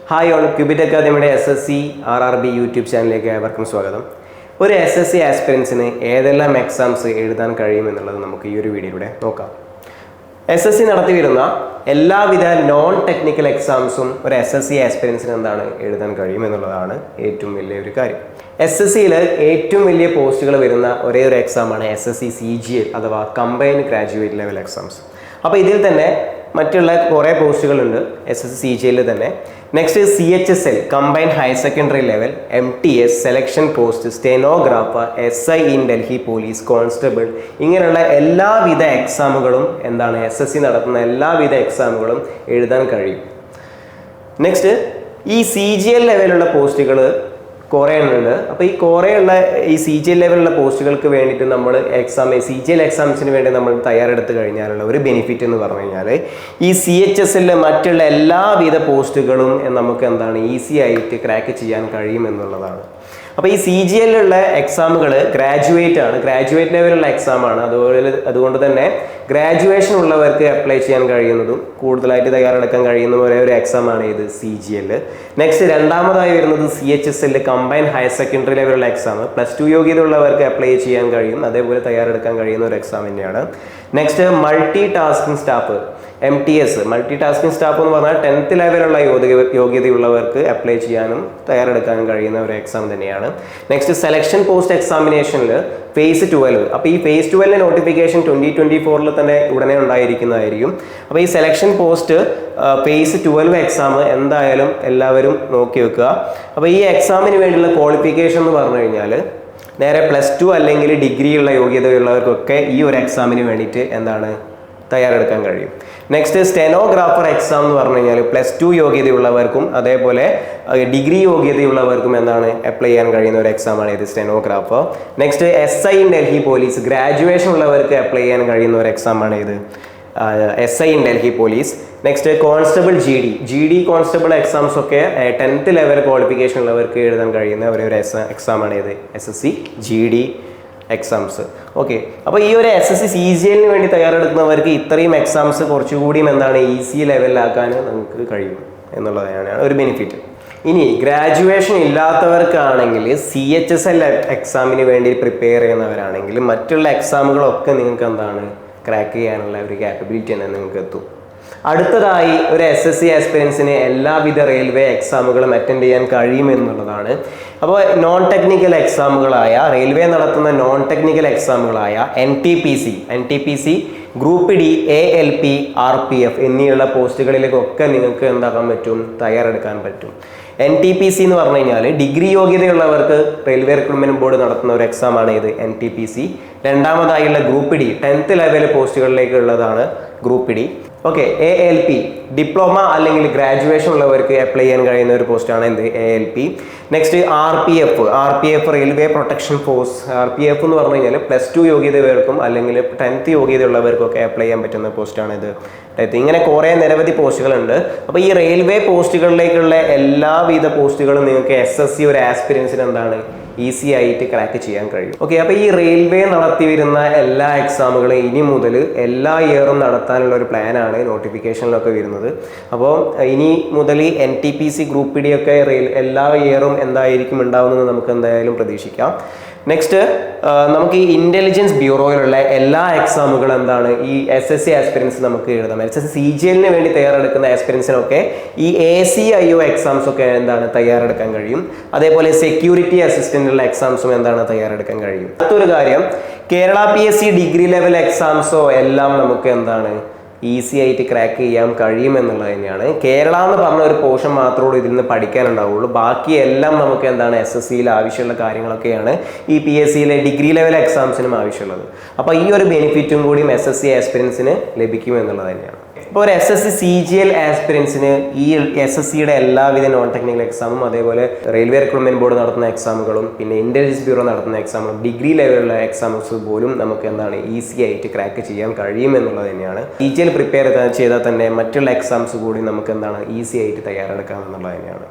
Hi all, cubit അക്കാദമിയുടെ SSC RRB YouTube ചാനലിലേക്ക് ഏവർക്കും സ്വാഗതം. ഒരു SSC ആസ്പിരൻസിന് ഏതെല്ലാം എക്സാംസ് എഴുതാൻ കഴിയുമെന്നുള്ളത് നമുക്ക് ഈ ഒരു വീഡിയോയിലൂടെ നോക്കാം. SSC നടത്തി വരുന്ന എല്ലാവിധ നോൺ ടെക്നിക്കൽ എക്സാംസും ഒരു SSC ആസ്പിരൻസിന് എന്താണ് എഴുതാൻ കഴിയുമെന്നുള്ളതാണ് ഏറ്റവും വലിയ ഒരു കാര്യം. SSCയിൽ ഏറ്റവും വലിയ പോസ്റ്റുകൾ വരുന്ന ഒരേ ഒരു എക്സാമാണ് SSC CGL അഥവാ കമ്പൈൻഡ് ഗ്രാജുവേറ്റ് ലെവൽ എക്സാംസ്. അപ്പോൾ ഇതിൽ തന്നെ മറ്റുള്ള കുറേ പോസ്റ്റുകളുണ്ട് SSC CGL തന്നെ. Next CHSL combined higher secondary level, MTS selection post, stenographer, SI in Delhi police, constable, ഇങ്ങനെയുള്ള എല്ലാവിധ എക്സാമുകളും എന്താണ് SSC നടത്തുന്ന എല്ലാവിധ എക്സാമുകളും എഴുതാൻ കഴിയും. നെക്സ്റ്റ് ഈ CGL ലെവലുള്ള പോസ്റ്റുകൾ കുറേ ഉണ്ട്. അപ്പോൾ ഈ കുറേയുള്ള ഈ CGL ലെവലുള്ള പോസ്റ്റുകൾക്ക് വേണ്ടിയിട്ട് നമ്മൾ CGL എക്സാംസിന് വേണ്ടി നമ്മൾ തയ്യാറെടുത്ത് കഴിഞ്ഞാലുള്ള ഒരു ബെനിഫിറ്റ് എന്ന് പറഞ്ഞു കഴിഞ്ഞാൽ ഈ CHSL മറ്റുള്ള എല്ലാവിധ പോസ്റ്റുകളും നമുക്ക് എന്താണ് ഈസി ആയിട്ട് ക്രാക്ക് ചെയ്യാൻ കഴിയും എന്നുള്ളതാണ്. അപ്പോൾ ഈ CGL എക്സാമുകൾ ഗ്രാജുവേറ്റ് ലെവലുള്ള എക്സാമാണ്. അതുകൊണ്ട് തന്നെ ഗ്രാജുവേഷൻ ഉള്ളവർക്ക് അപ്ലൈ ചെയ്യാൻ കഴിയുന്നതും കൂടുതലായിട്ട് തയ്യാറെടുക്കാൻ കഴിയുന്ന ഒരു എക്സാമാണ് ഇത് CGL. നെക്സ്റ്റ് രണ്ടാമതായി വരുന്നത് CHSL കമ്പൈൻഡ് ഹയർ സെക്കൻഡറി ലെവലുള്ള എക്സാം. +2 യോഗ്യത ഉള്ളവർക്ക് അപ്ലൈ ചെയ്യാൻ കഴിയും, അതേപോലെ തയ്യാറെടുക്കാൻ കഴിയുന്ന ഒരു എക്സാം തന്നെയാണ്. Next multi tasking staff MTS. Multi tasking staff എന്ന് പറഞ്ഞാൽ 10th ലെവലുള്ള യോഗ്യതയുള്ളവർക്ക് അപ്ലൈ ചെയ്യാനും തയ്യാറെടുക്കാനും കഴിയുന്ന ഒരു എക്സാം തന്നെയാണ്. നെക്സ്റ്റ് സെലക്ഷൻ പോസ്റ്റ് എക്സാമിനേഷനിൽ phase 12. അപ്പോൾ ഈ phase 12 നോട്ടിഫിക്കേഷൻ 2024 തന്നെ ഉടനെ ഉണ്ടായിരിക്കുന്നതായിരിക്കും. അപ്പോൾ ഈ സെലക്ഷൻ പോസ്റ്റ് phase 12 എക്സാം എന്തായാലും എല്ലാവരും നോക്കി വെക്കുക. അപ്പോൾ ഈ എക്സാമിന് വേണ്ടിയുള്ള ക്വാളിഫിക്കേഷൻ എന്ന് പറഞ്ഞു കഴിഞ്ഞാൽ നേരെ +2 അല്ലെങ്കിൽ ഡിഗ്രിയുള്ള യോഗ്യതയുള്ളവർക്കൊക്കെ ഈ ഒരു എക്സാമിന് വേണ്ടിയിട്ട് എന്താണ് തയ്യാറെടുക്കാൻ കഴിയും. നെക്സ്റ്റ് സ്റ്റെനോഗ്രാഫർ എക്സാം എന്ന് പറഞ്ഞു കഴിഞ്ഞാൽ +2 യോഗ്യതയുള്ളവർക്കും അതേപോലെ ഡിഗ്രി യോഗ്യതയുള്ളവർക്കും എന്താണ് അപ്ലൈ ചെയ്യാൻ കഴിയുന്ന ഒരു എക്സാമാണ് ഇത് stenographer. Next SI in Delhi police, graduation ഉള്ളവർക്ക് അപ്ലൈ ചെയ്യാൻ കഴിയുന്ന ഒരു എക്സാമാണ് ഇത് SI in Delhi police. Next constable GD constable exams ഒക്കെ 10th ലെവൽ ക്വാളിഫിക്കേഷൻ ഉള്ളവർക്ക് എഴുതാൻ കഴിയുന്ന ഒരു എക്സാമാണ് ഇത് SSC GD എക്സാംസ്. ഓക്കെ, അപ്പോൾ ഈ ഒരു SSC CGLന് വേണ്ടി തയ്യാറെടുക്കുന്നവർക്ക് ഇത്രയും എക്സാംസ് കുറച്ചുകൂടിയും എന്താണ് ഈസി ലെവലിലാക്കാൻ നമുക്ക് കഴിയും എന്നുള്ളതാണ് ഒരു ബെനിഫിറ്റ്. ഇനി ഗ്രാജുവേഷൻ ഇല്ലാത്തവർക്കാണെങ്കിൽ CHSL എക്സാമിന് വേണ്ടി പ്രിപ്പയർ ചെയ്യുന്നവരാണെങ്കിൽ മറ്റുള്ള എക്സാമുകളൊക്കെ നിങ്ങൾക്ക് എന്താണ് ക്രാക്ക് ചെയ്യാനുള്ള ഒരു ക്യാപ്പബിലിറ്റി തന്നെ നിങ്ങൾക്ക് എത്തും. അടുത്തതായി ഒരു SSC ആസ്പിരൻസിന് എല്ലാവിധ റെയിൽവേ എക്സാമുകളും അറ്റൻഡ് ചെയ്യാൻ കഴിയുമെന്നുള്ളതാണ്. അപ്പോൾ നോൺ ടെക്നിക്കൽ എക്സാമുകളായ റെയിൽവേ നടത്തുന്ന നോൺ ടെക്നിക്കൽ എക്സാമുകളായ NTPC group D, ALP, RPF എന്നിവയുള്ള പോസ്റ്റുകളിലേക്കൊക്കെ നിങ്ങൾക്ക് എന്താക്കാൻ പറ്റും, തയ്യാറെടുക്കാൻ പറ്റും. NTPC എന്ന് പറഞ്ഞു കഴിഞ്ഞാൽ ഡിഗ്രി യോഗ്യതയുള്ളവർക്ക് റെയിൽവേ റിക്രൂട്ട്മെന്റ് ബോർഡ് നടത്തുന്ന ഒരു എക്സാമാണ് ഇത് NTPC. രണ്ടാമതായുള്ള ഗ്രൂപ്പ് D 10th ലെവൽ പോസ്റ്റുകളിലേക്കുള്ളതാണ് group D. Okay, ALP diploma അല്ലെങ്കിൽ ഗ്രാജുവേഷൻ ഉള്ളവർക്ക് അപ്ലൈ ചെയ്യാൻ കഴിയുന്ന ഒരു പോസ്റ്റാണ് എന്ത് ALP. Next RPF railway protection force. RPF എന്ന് പറഞ്ഞു കഴിഞ്ഞാൽ +2 യോഗ്യതയുള്ളവർക്കും അല്ലെങ്കിൽ 10th യോഗ്യതയുള്ളവർക്കൊക്കെ അപ്ലൈ ചെയ്യാൻ പറ്റുന്ന പോസ്റ്റാണ് ഇത്. ഇങ്ങനെ കുറേ നിരവധി പോസ്റ്റുകളുണ്ട്. അപ്പോൾ ഈ റെയിൽവേ പോസ്റ്റുകളിലേക്കുള്ള എല്ലാവിധ പോസ്റ്റുകളും നിങ്ങൾക്ക് SSC ഒരു ആസ്പിരൻസിന് എന്താണ് ഈസി ആയിട്ട് ക്രാക്ക് ചെയ്യാൻ കഴിയും. ഓക്കെ, അപ്പോൾ ഈ റെയിൽവേ നടത്തി വരുന്ന എല്ലാ എക്സാമുകളും ഇനി മുതൽ എല്ലാ ഇയറും നടത്താനുള്ള ഒരു പ്ലാനാണ് നോട്ടിഫിക്കേഷനിലൊക്കെ വരുന്നത്. അപ്പോൾ ഇനി മുതൽ NTPC ഗ്രൂപ്പ് D ഒക്കെ എല്ലാ ഇയറും എന്തായിരിക്കും ഉണ്ടാവുന്നത് നമുക്ക് എന്തായാലും പ്രതീക്ഷിക്കാം. നെക്സ്റ്റ് നമുക്ക് ഈ ഇന്റലിജൻസ് ബ്യൂറോയിലുള്ള എല്ലാ എക്സാമുകളും എന്താണ് ഈ SSC ആസ്പിരൻസ് നമുക്ക് എഴുതാം. SSC CGLന് വേണ്ടി തയ്യാറെടുക്കുന്ന ആസ്പിരൻസിനൊക്കെ ഈ ACIO എക്സാംസ് ഒക്കെ എന്താണ് തയ്യാറെടുക്കാൻ കഴിയും. അതേപോലെ സെക്യൂരിറ്റി അസിസ്റ്റന്റുള്ള എക്സാംസും എന്താണ് തയ്യാറെടുക്കാൻ കഴിയും. അടുത്തൊരു കാര്യം, കേരള PSC ഡിഗ്രി ലെവൽ എക്സാംസോ എല്ലാം നമുക്ക് എന്താണ് ഈസി ആയിട്ട് ക്രാക്ക് ചെയ്യാൻ കഴിയുമെന്നുള്ളത് തന്നെയാണ്. കേരള എന്ന് പറഞ്ഞ ഒരു പോർഷൻ മാത്രമേ ഇതിൽ നിന്ന് പഠിക്കാനുണ്ടാവുള്ളൂ. ബാക്കി എല്ലാം നമുക്ക് എന്താണ് SSCയിൽ ആവശ്യമുള്ള കാര്യങ്ങളൊക്കെയാണ് ഈ PSCയിലെ ഡിഗ്രി ലെവൽ എക്സാംസിനും ആവശ്യമുള്ളത്. അപ്പോൾ ഈ ഒരു ബെനിഫിറ്റും കൂടിയും SSC ആസ്പിരൻസിന് ലഭിക്കും എന്നുള്ളത് തന്നെയാണ്. ഇപ്പോൾ ഒരു SSC CGL ആസ്പിരൻസിന് ഈ SSCയുടെ എല്ലാവിധ നോൺ ടെക്നിക്കൽ എക്സാമും അതേപോലെ റെയിൽവേ റിക്രൂട്ട്മെന്റ് ബോർഡ് നടത്തുന്ന എക്സാമുകളും പിന്നെ ഇന്റലിജൻസ് ബ്യൂറോ നടത്തുന്ന എക്സാമുകളും ഡിഗ്രി ലെവലുള്ള എക്സാംസ് പോലും നമുക്ക് എന്താണ് ഈസി ആയിട്ട് ക്രാക്ക് ചെയ്യാൻ കഴിയും എന്നുള്ളത് തന്നെയാണ്. CGL പ്രിപ്പയർ ചെയ്താൽ തന്നെ മറ്റുള്ള എക്സാംസ് കൂടി നമുക്ക് എന്താണ് ഈസി ആയിട്ട് തയ്യാറെടുക്കാം എന്നുള്ളത് തന്നെയാണ്.